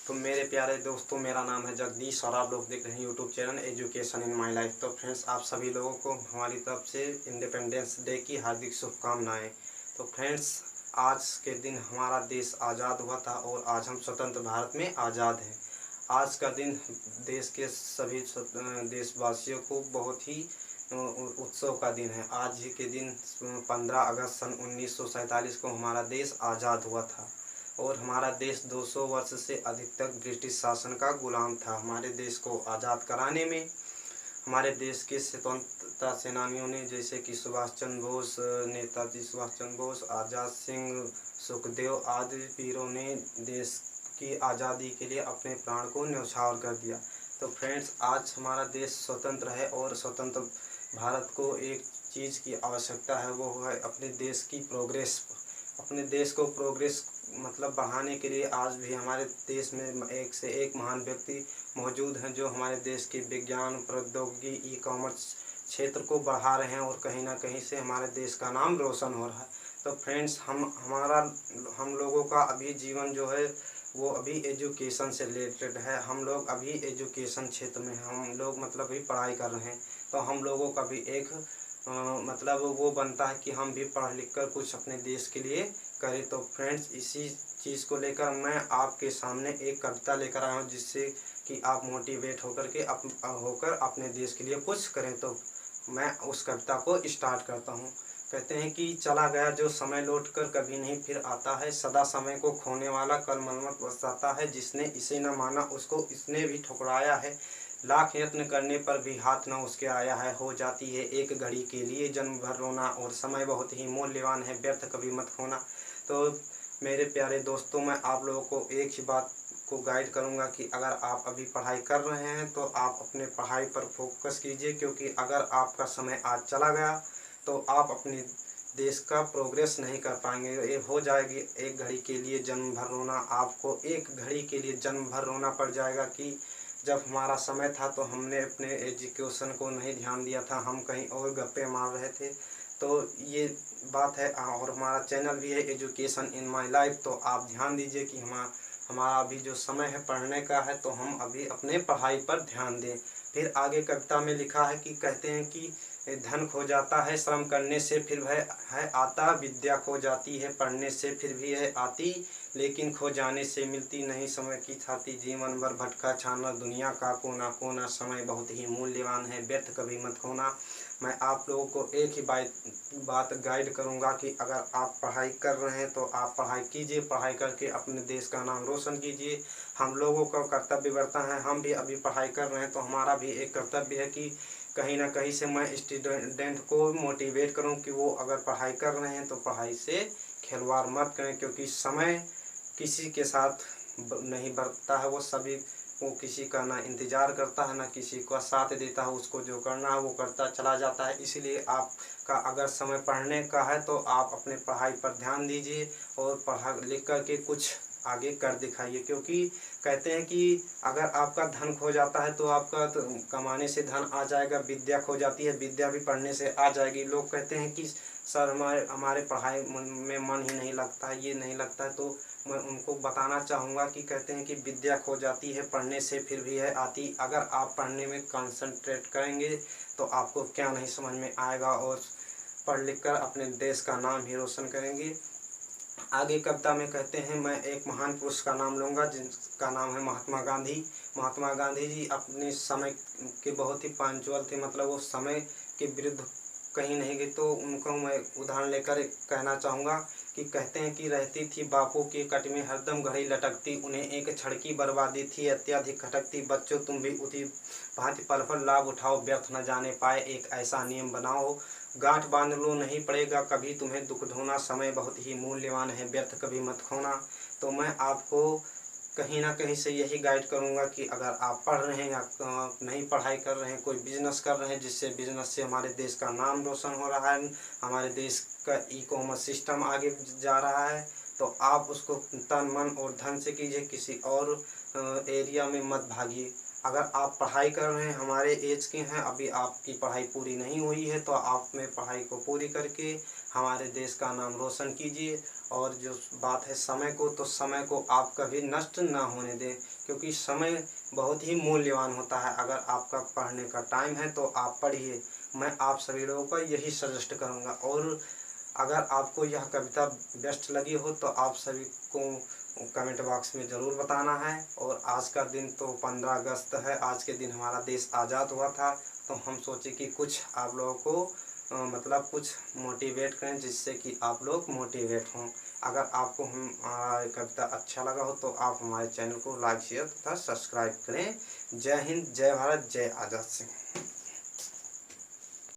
तो मेरे प्यारे दोस्तों, मेरा नाम है जगदीश और आप लोग देख रहे हैं YouTube channel education in my life. तो फ्रेंड्स, आप सभी लोगों को हमारी तरफ से इंडिपेंडेंस डे की हार्दिक शुभकामनाएं। तो फ्रेंड्स, आज के दिन हमारा देश आज़ाद हुआ था और आज हम स्वतंत्र भारत में आज़ाद हैं। आज का दिन देश के सभी देशवासियों को बहुत ही उत्सव का दिन है। आज ही के दिन 15 अगस्त सन 1947 को हमारा देश आज़ाद हुआ था और हमारा देश 200 वर्ष से अधिक तक ब्रिटिश शासन का गुलाम था। हमारे देश को आज़ाद कराने में हमारे देश के स्वतंत्रता सेनानियों ने, जैसे कि सुभाष चंद्र बोस, नेताजी सुभाष चंद्र बोस, आज़ाद सिंह, सुखदेव आदि वीरों ने देश की आज़ादी के लिए अपने प्राण को न्यौछावर कर दिया। तो फ्रेंड्स, आज हमारा देश स्वतंत्र है और स्वतंत्र भारत को एक चीज़ की आवश्यकता है, वो है अपने देश की प्रोग्रेस। अपने देश को प्रोग्रेस मतलब बढ़ाने के लिए आज भी हमारे देश में एक से एक महान व्यक्ति मौजूद हैं, जो हमारे देश के विज्ञान, प्रौद्योगिकी, ई कॉमर्स क्षेत्र को बढ़ा रहे हैं और कहीं ना कहीं से हमारे देश का नाम रोशन हो रहा है। तो फ्रेंड्स, हम लोगों का अभी जीवन जो है वो अभी एजुकेशन से रिलेटेड है। हम लोग अभी एजुकेशन क्षेत्र में हम लोग मतलब अभी पढ़ाई कर रहे हैं। तो हम लोगों का भी एक मतलब वो बनता है कि हम भी पढ़ लिख कर कुछ अपने देश के लिए करें। तो फ्रेंड्स, इसी चीज़ को लेकर मैं आपके सामने एक कविता लेकर आया हूँ, जिससे कि आप मोटिवेट होकर अपने देश के लिए कुछ करें। तो मैं उस कविता को स्टार्ट करता हूँ। कहते हैं कि चला गया जो समय लौट कर कभी नहीं फिर आता है, सदा समय को खोने वाला कल मलमत बरसाता है, जिसने इसे न माना उसको इसने भी ठुकराया है, लाख यत्न करने पर भी हाथ न उसके आया है, हो जाती है एक घड़ी के लिए जन्म भर रोना, और समय बहुत ही मूल्यवान है व्यर्थ कभी मत खोना। तो मेरे प्यारे दोस्तों, मैं आप लोगों को एक ही बात को गाइड करूंगा कि अगर आप अभी पढ़ाई कर रहे हैं तो आप अपने पढ़ाई पर फोकस कीजिए, क्योंकि अगर आपका समय आज चला गया तो आप अपने देश का प्रोग्रेस नहीं कर पाएंगे। ये हो जाएगी एक घड़ी के लिए जन्म भर रोना। आपको एक घड़ी के लिए जन्म भर रोना पड़ जाएगा कि जब हमारा समय था तो हमने अपने एजुकेशन को नहीं ध्यान दिया था, हम कहीं और गप्पे मार रहे थे। तो ये बात है। और हमारा चैनल भी है एजुकेशन इन माय लाइफ। तो आप ध्यान दीजिए कि हमारा अभी जो समय है पढ़ने का है, तो हम अभी अपने पढ़ाई पर ध्यान दें। फिर आगे कविता में लिखा है कि कहते हैं कि धन खो जाता है श्रम करने से फिर वह है आता, विद्या खो जाती है पढ़ने से फिर भी है आती, लेकिन खो जाने से मिलती नहीं समय की छाती, जीवन भर भटका छाना दुनिया का कोना कोना, समय बहुत ही मूल्यवान है व्यर्थ कभी मत खोना। मैं आप लोगों को एक ही बात गाइड करूंगा कि अगर आप पढ़ाई कर रहे हैं तो आप पढ़ाई कीजिए, पढ़ाई करके अपने देश का नाम रोशन कीजिए। हम लोगों का कर्तव्य बनता है, हम भी अभी पढ़ाई कर रहे हैं तो हमारा भी एक कर्तव्य है कि कहीं ना कहीं से मैं स्टूडेंट को मोटिवेट करूं कि वो अगर पढ़ाई कर रहे हैं तो पढ़ाई से खिलवाड़ मत करें, क्योंकि समय किसी के साथ नहीं बढ़ता है। वो किसी का ना इंतज़ार करता है, ना किसी का साथ देता है। उसको जो करना है वो करता चला जाता है। इसलिए आपका अगर समय पढ़ने का है तो आप अपने पढ़ाई पर ध्यान दीजिए और पढ़ा लिख करके कुछ आगे कर दिखाइए। क्योंकि कहते हैं कि अगर आपका धन खो जाता है तो आपका तो कमाने से धन आ जाएगा, विद्या खो जाती है, विद्या भी पढ़ने से आ जाएगी। लोग कहते हैं कि सर हमारे पढ़ाई में मन ही नहीं लगता है, ये नहीं लगता है। तो मैं उनको बताना चाहूँगा कि कहते हैं कि विद्या खो जाती है पढ़ने से फिर भी है आती। अगर आप पढ़ने में कंसंट्रेट करेंगे तो आपको क्या नहीं समझ में आएगा और पढ़ लिख कर अपने देश का नाम ही रोशन करेंगे। आगे कविता में कहते हैं, मैं एक महान पुरुष का नाम लूँगा जिसका नाम है महात्मा गांधी। महात्मा गांधी जी अपने समय के बहुत ही पंक्चुअल थे, मतलब वो समय के विरुद्ध कहीं नहीं गए। तो उनको मैं उदाहरण लेकर कहना चाहूँगा कि कहते हैं कि रहती थी बापू की कट में हरदम घड़ी लटकती, उन्हें एक क्षण की बर्बादी थी अत्यधिक खटकती, बच्चों तुम भी उसी भांति पल पल लाभ उठाओ, व्यर्थ न जाने पाए एक ऐसा नियम बनाओ, गांठ बांध लो नहीं पड़ेगा कभी तुम्हें दुख ढोना, समय बहुत ही मूल्यवान है व्यर्थ कभी मत खोना। तो मैं आपको कहीं ना कहीं से यही गाइड करूंगा कि अगर आप पढ़ रहे हैं या नहीं पढ़ाई कर रहे हैं, कोई बिजनेस कर रहे हैं जिससे बिजनेस से हमारे देश का नाम रोशन हो रहा है, हमारे देश का ई कॉमर्स सिस्टम आगे जा रहा है, तो आप उसको तन मन और धन से कीजिए, किसी और एरिया में मत भागिए। अगर आप पढ़ाई कर रहे हैं, हमारे एज के हैं, अभी आपकी पढ़ाई पूरी नहीं हुई है, तो आप में पढ़ाई को पूरी करके हमारे देश का नाम रोशन कीजिए। और जो बात है समय को, तो समय को आप कभी नष्ट ना होने दें, क्योंकि समय बहुत ही मूल्यवान होता है। अगर आपका पढ़ने का टाइम है तो आप पढ़िए, मैं आप सभी लोगों को यही सजेस्ट करूँगा। और अगर आपको यह कविता बेस्ट लगी हो तो आप सभी को कमेंट बॉक्स में ज़रूर बताना है। और आज का दिन तो 15 अगस्त है, आज के दिन हमारा देश आज़ाद हुआ था, तो हम सोचे कि कुछ आप लोगों को मतलब कुछ मोटिवेट करें, जिससे कि आप लोग मोटिवेट हों। अगर आपको हम कविता अच्छा लगा हो तो आप हमारे चैनल को लाइक शेयर तथा सब्सक्राइब करें। जय हिंद, जय भारत, जय आज़ाद सिंह।